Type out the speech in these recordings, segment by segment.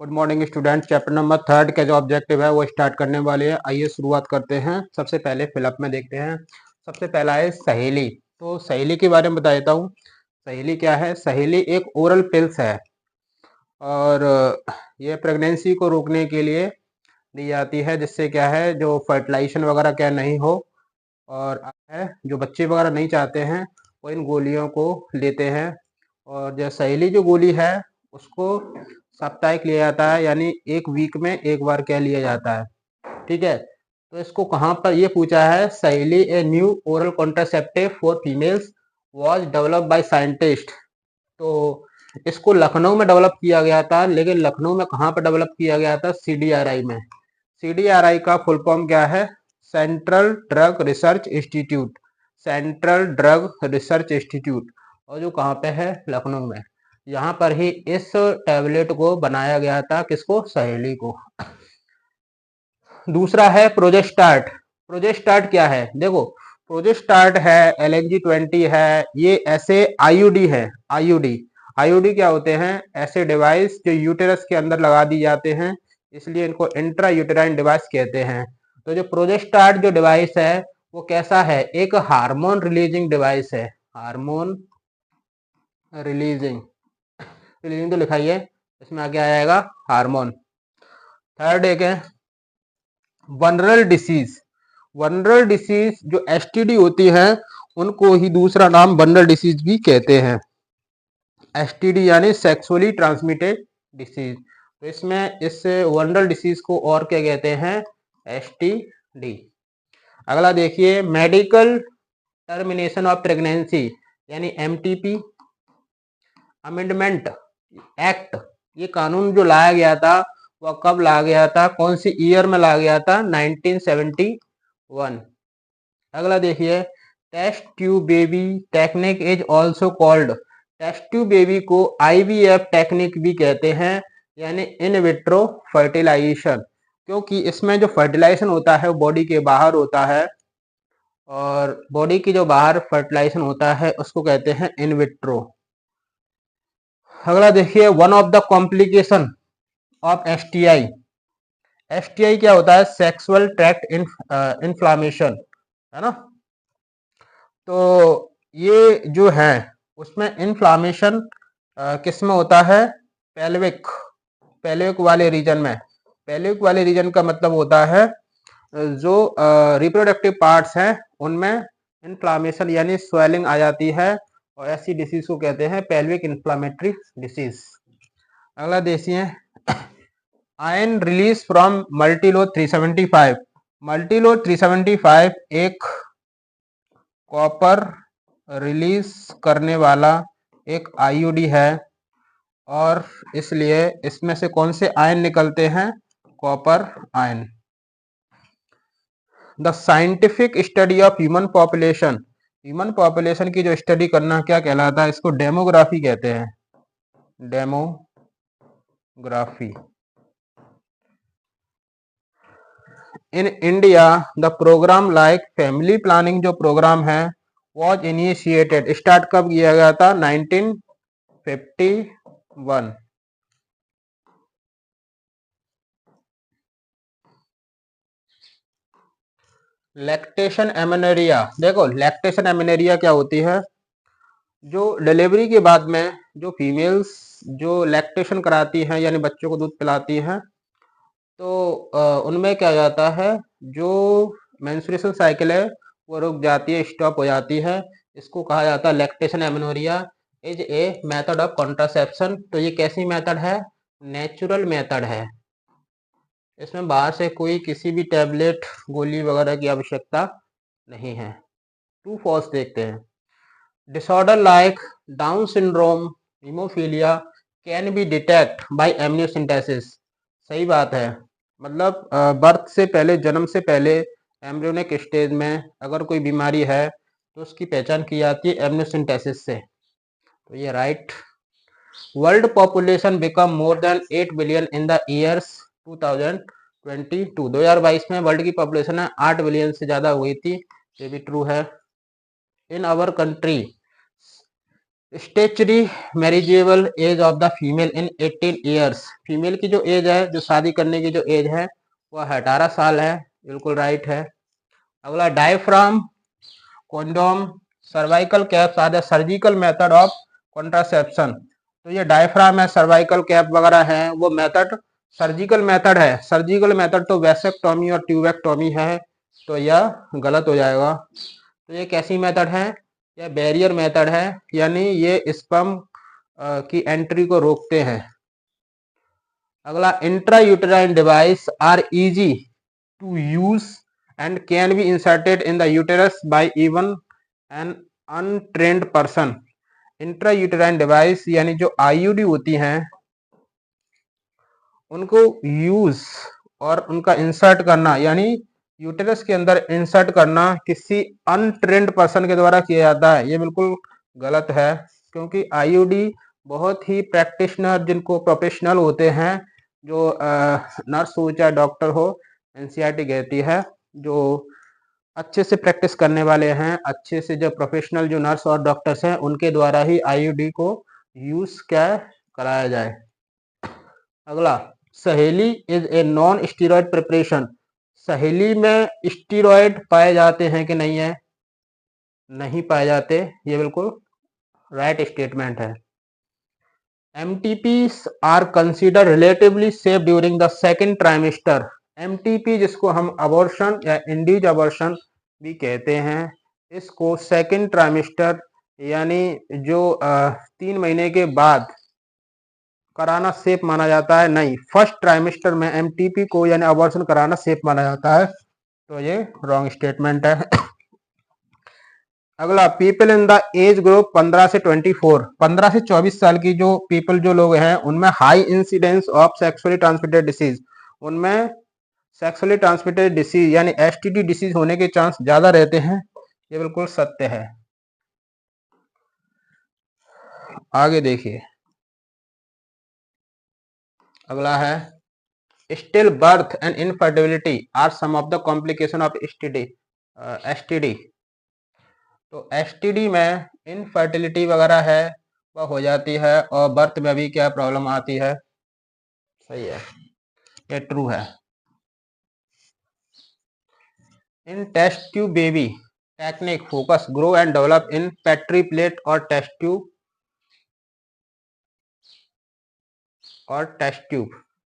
Good morning student. Chapter number 3 का जो objective है वो स्टार्ट करने वाले हैं। आइए शुरुआत करते हैं। सबसे पहले फिलअप में देखते हैं। सबसे पहला है सहेली। तो सहेली के बारे में बता देता हूँ। सहेली क्या है? सहेली एक ओरल पिल्स है और ये प्रेगनेंसी को रोकने के लिए दी जाती है, जिससे क्या है जो फर्टिलाइजेशन वगैरह क्या नहीं हो। और है जो बच्चे वगैरह नहीं चाहते हैं वो इन गोलियों को लेते हैं। और जो सहेली जो गोली है उसको साप्ताहिक लिया जाता है, यानी एक वीक में एक बार क्या लिया जाता है। ठीक है, तो इसको कहाँ पर ये पूछा है? सहेली a new oral contraceptive for females was developed by scientist. तो इसको लखनऊ में डेवलप किया गया था, लेकिन लखनऊ में कहाँ पर डेवलप किया गया था? CDRI में। CDRI का फुल फॉर्म क्या है? Central drug research institute. Central drug research institute, और जो कहाँ पे है? लखनऊ में। यहाँ पर ही इस टैबलेट को बनाया गया था। किसको? सहेली को। दूसरा है प्रोजेस्टार्ट। प्रोजेस्टार्ट क्या है? देखो, प्रोजेस्टार्ट है, LNG-20 है, ये ऐसे आईयूडी है। आईयूडी आईयूडी क्या होते हैं? ऐसे डिवाइस जो यूटेरस के अंदर लगा दी जाते हैं, इसलिए इनको इंट्रा यूटेराइन डिवाइस कहते हैं। तो जो प्रोजेस्टार्ट जो डिवाइस है वो कैसा है? एक हार्मोन रिलीजिंग डिवाइस है। हार्मोन रिलीजिंग रिलीजिंग तो लिखा ही है, इसमें आगे आ जाएगा हार्मोन। थर्ड एक है वनरल डिसीज। वनरल डिसीज जो STD होती है उनको ही दूसरा नाम वनरल डिसीज भी कहते हैं। STD यानी सेक्सुअली ट्रांसमिटेड डिसीज। तो इसमें इस वनरल डिसीज को और क्या कहते हैं? STD। अगला देखिए, मेडिकल टर्मिनेशन ऑफ प्रेगनेंसी यानी MTP अमेंडमेंट एक्ट। ये कानून जो लाया गया था वह कब लाया गया था? कौन सी ईयर में लाया गया था? 1971। अगला देखिए, test tube baby technique is also called. Test tube baby को IVF टेक्निक भी कहते हैं, यानी इन विट्रो फर्टिलाइजेशन, क्योंकि इसमें जो फर्टिलाइजेशन होता है वो बॉडी के बाहर होता है, और बॉडी की जो बाहर फर्टिलाइजेशन होता है उसको कहते हैं इन विट्रो। अगला देखिए, one of the complication of STI क्या होता है? सेक्सुअल ट्रैक्ट इन्फ्लामेशन, है ना। तो ये जो है उसमें इन्फ्लामेशन किस में होता है? पेल्विक पेल्विक वाले रीजन में। पेल्विक वाले रीजन का मतलब होता है जो रिप्रोडक्टिव पार्ट्स हैं उनमें इन्फ्लामेशन यानी स्वेलिंग आ जाती है, और ऐसी डिसीज को कहते हैं पेल्विक इन्फ्लामेटरी डिसीज। अगला देखिए, आयन रिलीज फ्रॉम मल्टीलो 375। मल्टीलो 375 एक कॉपर रिलीज करने वाला एक IUD है, और इसलिए इसमें से कौन से आयन निकलते हैं? Copper ion. The scientific study of human population. Human population की जो स्टडी करना क्या कहलाता है? इसको डेमोग्राफी कहते हैं। Demography. In India the program like family planning जो प्रोग्राम है वॉज इनिशिएटेड। स्टार्ट कब किया गया था? 1951। Lactation amenorrhea. देखो, लैक्टेशन एमेनेरिया क्या होती है? जो डिलीवरी के बाद में जो फीमेल्स जो लैक्टेशन कराती हैं यानी बच्चों को दूध पिलाती हैं, तो उनमें क्या जाता है, जो मेंस्ट्रुएशन साइकिल है वो रुक जाती है, स्टॉप हो जाती है। इसको कहा जाता है lactation amenorrhea is a method of contraception. तो ये कैसी मेथड है? नेचुरल मेथड है। इसमें बाहर से कोई किसी भी टैबलेट गोली वगैरह की आवश्यकता नहीं है। ट्रू फॉल्स देखते हैं। Disorder like Down syndrome haemophilia can be detect by amniosynthesis. सही बात है। मतलब बर्थ से पहले, जन्म से पहले एम्ब्रियोनिक स्टेज में अगर कोई बीमारी है तो उसकी पहचान की जाती है एमनियोसिंथेसिस से। तो ये right. World population become more than 8 billion in the years 2022। 2022 में वर्ल्ड की पॉपुलेशन 8 बिलियन से ज़्यादा हुई थी। ये भी ट्रू है। In our country statutory marriageable age of the female in 18 years. Female की जो एज है, जो शादी करने की जो एज है, वह 18 साल है। बिल्कुल राइट है। अगला, diaphragm, condom, cervical caps are the surgical method of contraception. तो ये डायफ्राम है, सर्वाइकल कैप वगैरह है, वो मेथड सर्जिकल मेथड है। सर्जिकल मेथड तो वैसेक्टोमी और ट्यूबेक्टोमी है, तो यह गलत हो जाएगा। तो ये कैसी मेथड है? यह बैरियर मेथड है, यानी ये स्पर्म की एंट्री को रोकते हैं। अगला, intra uterine device are easy to use and can be inserted in the uterus by even an untrained person. Intra uterine device यानी जो आईयूडी होती हैं, उनको यूज और उनका इंसर्ट करना, यानी यूटेरस के अंदर इंसर्ट करना किसी अनट्रेन्ड पर्सन के द्वारा किया जाता है, ये बिल्कुल गलत है। क्योंकि आईयूडी बहुत ही प्रैक्टिशनर, जिनको प्रोफेशनल होते हैं, जो नर्स हो चाहे डॉक्टर हो, एनसीईआरटी कहती है, जो अच्छे से प्रैक्टिस करने वाले हैं, अच्छे से जो प्रोफेशनल जो नर्स और डॉक्टर्स हैं, उनके द्वारा ही आईयूडी को यूज क्या कराया जाए। अगला, सहेली is a non steroid preparation. सहेली में स्टीरॉयड पाए जाते हैं कि नहीं है? नहीं पाए जाते, ये बिल्कुल राइट स्टेटमेंट है। MTPs are consider relatively safe during the second trimester. MTP जिसको हम अबॉर्शन या इंड्यूस्ड अबॉर्शन भी कहते हैं, इसको सेकेंड ट्राइमेस्टर यानी जो 3 महीने के बाद कराना सेफ माना जाता है। नहीं, फर्स्ट ट्राइमेस्टर में MTP को यानी अबॉर्शन कराना सेफ माना जाता है, तो ये रॉन्ग स्टेटमेंट है। अगला, people in the age group 15 से 24, 15 से 24 साल की जो पीपल जो लोग हैं, उनमें high incidence of sexually transmitted disease, उनमें सेक्सुअली ट्रांसमिटेड डिसीज यानी STD डिसीज होने के चांस ज्यादा रहते हैं, ये बिल्कुल सत्य है। आगे देखिए, अगला है, still birth and infertility are some of the complication of STD। तो STD में इनफर्टिलिटी वगैरह है, वह हो जाती है, और बर्थ में भी क्या प्रॉब्लम आती है। सही है, ये ट्रू है। In test tube baby technique focus grow and develop in petri plate और टेस्ट ट्यूब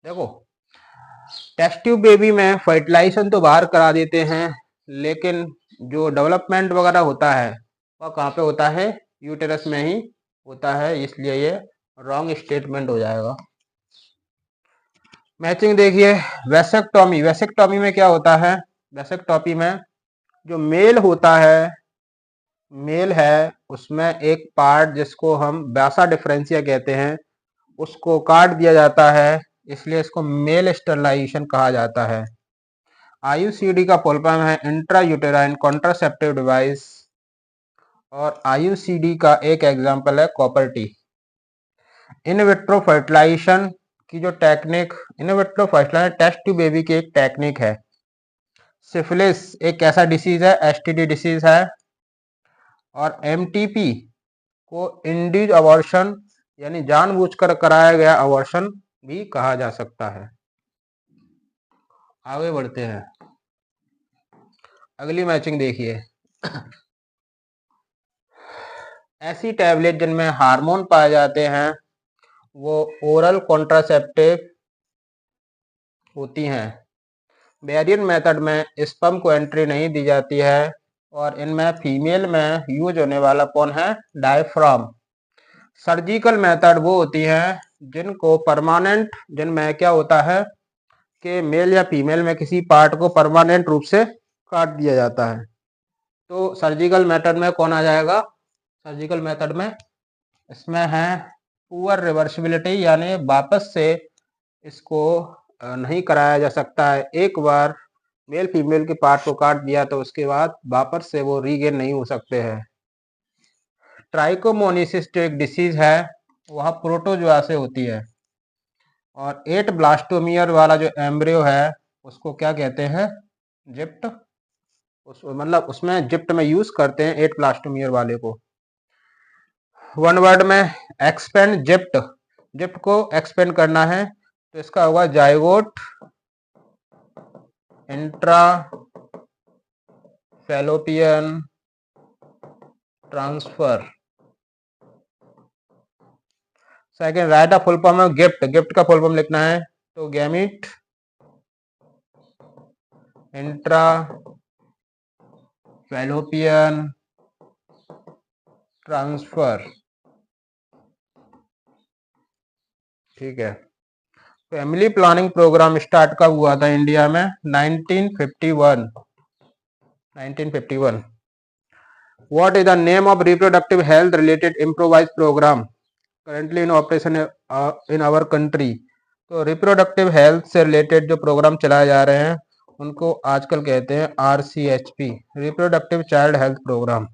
देखो, टेस्ट ट्यूब बेबी में फर्टिलाइजेशन तो बाहर करा देते हैं, लेकिन जो डेवलपमेंट वगैरह होता है वह कहाँ पे होता है? यूटेरस में ही होता है, इसलिए ये रॉन्ग स्टेटमेंट हो जाएगा। मैचिंग देखिए, वेसेक्टोमी में क्या होता है? वेसेक्टोमी में जो मेल होता है, मेल है, उसमें एक पार्ट जिसको हम व्यासा डिफरेंशिया कहते हैं, उसको काट दिया जाता है, इसलिए इसको मेल स्टरलाइजेशन कहा जाता है। IUCD का फुल फॉर्म है इंट्रा यूटेराइन कॉन्ट्रासेप्टिव डिवाइस, और IUCD का एक एग्जांपल है copper T. In vitro fertilization की जो technique, in vitro fertilization test tube baby की एक टेक्निक है। सिफिलिस एक ऐसा डिसीज है, STD डिसीज है, और MTP को इंड्यूस्ड अबॉर्शन यानी जानबूझकर कराया गया अबॉर्शन भी कहा जा सकता है। आगे बढ़ते हैं, अगली मैचिंग देखिए, ऐसी टैबलेट जिनमें हार्मोन पाए जाते हैं वो ओरल कॉन्ट्रासेप्टिव होती हैं। बैरियर मेथड में स्पर्म को एंट्री नहीं दी जाती है, और इनमें फीमेल में यूज होने वाला कौन है? डायफ्राम। सर्जिकल मेथड वो होती हैं जिनको परमानेंट, जिनमें क्या होता है कि मेल या फीमेल में किसी पार्ट को परमानेंट रूप से काट दिया जाता है। तो सर्जिकल मेथड में कौन आ जाएगा? सर्जिकल मेथड में इसमें है पुअर रिवर्सिबिलिटी, यानी वापस से इसको नहीं कराया जा सकता है। एक बार मेल फीमेल के पार्ट को काट दिया तो उसके बाद वापस से वो रीगेन नहीं हो सकते हैं। ट्राइकोमोनिसिस जो एक डिसीज है वह प्रोटोजोआ से होती है, और 8 ब्लास्टोमियर वाला जो एम्ब्रियो है उसको क्या कहते हैं? जिप्ट। मतलब उसमें जिप्ट में यूज करते हैं 8 ब्लास्टोमियर वाले को। वन वर्ड में एक्सपेंड जिप्ट, जिप्ट को एक्सपेंड करना है तो इसका होगा zygote intra fallopian transfer. Second, right a full form है गिफ्ट, गिफ्ट का फुल फॉर्म लिखना है तो गैमिट इंट्रा फैलोपियन ट्रांसफर। ठीक है। फैमिली प्लानिंग प्रोग्राम स्टार्ट कब हुआ था इंडिया में? 1951। 1951। What is the name of reproductive health related improvise program currently in operation in our country? तो रिप्रोडक्टिव हेल्थ से रिलेटेड जो प्रोग्राम चलाए जा रहे हैं उनको आजकल कहते हैं RCHP, reproductive child health program.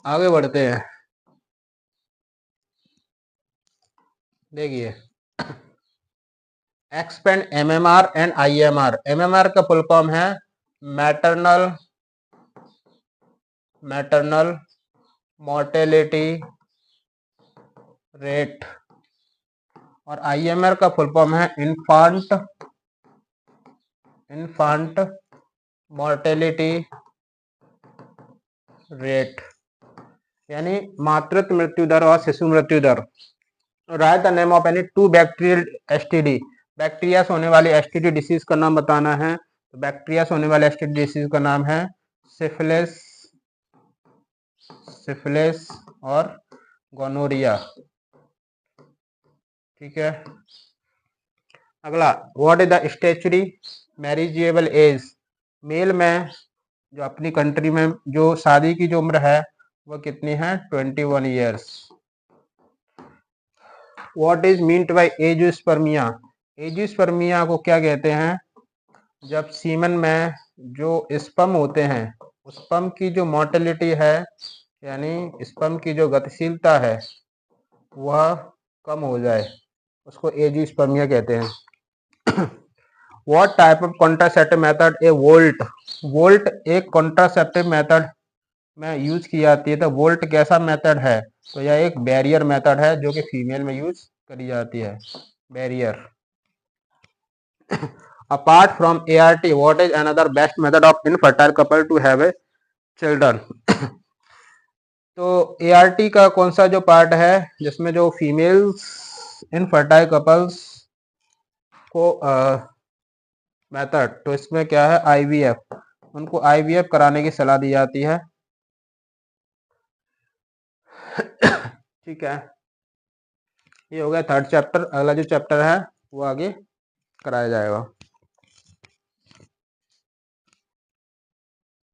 आगे बढ़ते हैं। देखिए, expand MMR and IMR। MMR का फुल फॉर्म है मैटरनल मोर्टेलिटी रेट और IMR का फुल फॉर्म है इन्फांट मोर्टेलिटी रेट, यानी मातृत्व मृत्यु दर और शिशु मृत्यु दर। Write the name of any two bacterial STD। Bacteria से होने वाली STD डिसीज का नाम बताना है। तो बैक्टीरिया से होने वाले STD डिसीज का नाम है सिफिलिस और गोनोरिया। ठीक है। अगला, what is the statutory marriageable age? Male में जो अपनी कंट्री में जो शादी की जो उम्र है वो कितनी है? 21 years. What is meant by azoospermia? Azoospermia को क्या कहते हैं? जब सीमन में जो स्पर्म होते हैं, स्पर्म की जो मोर्टेलिटी है यानी स्पर्म की जो गतिशीलता है वह कम हो जाए, उसको एजियोस्पर्मिया कहते हैं। What type of contraceptive method A volt? Volt एक कॉन्ट्रासेप्टिव मेथड में यूज की जाती है। तो वोल्ट कैसा मेथड है? तो यह एक बैरियर मेथड है जो कि फीमेल में यूज करी जाती है, barrier. Apart from ART, what is another best method of infertile couple to have a children? तो ART का कौन सा जो पार्ट है जिसमें जो फीमेल्स इनफर्टाइल कपल्स को मेथड, तो इसमें क्या है? IVF, उनको IVF कराने की सलाह दी जाती है। ठीक है, ये हो गया थर्ड चैप्टर। अगला जो चैप्टर है वो आगे कराया जाएगा।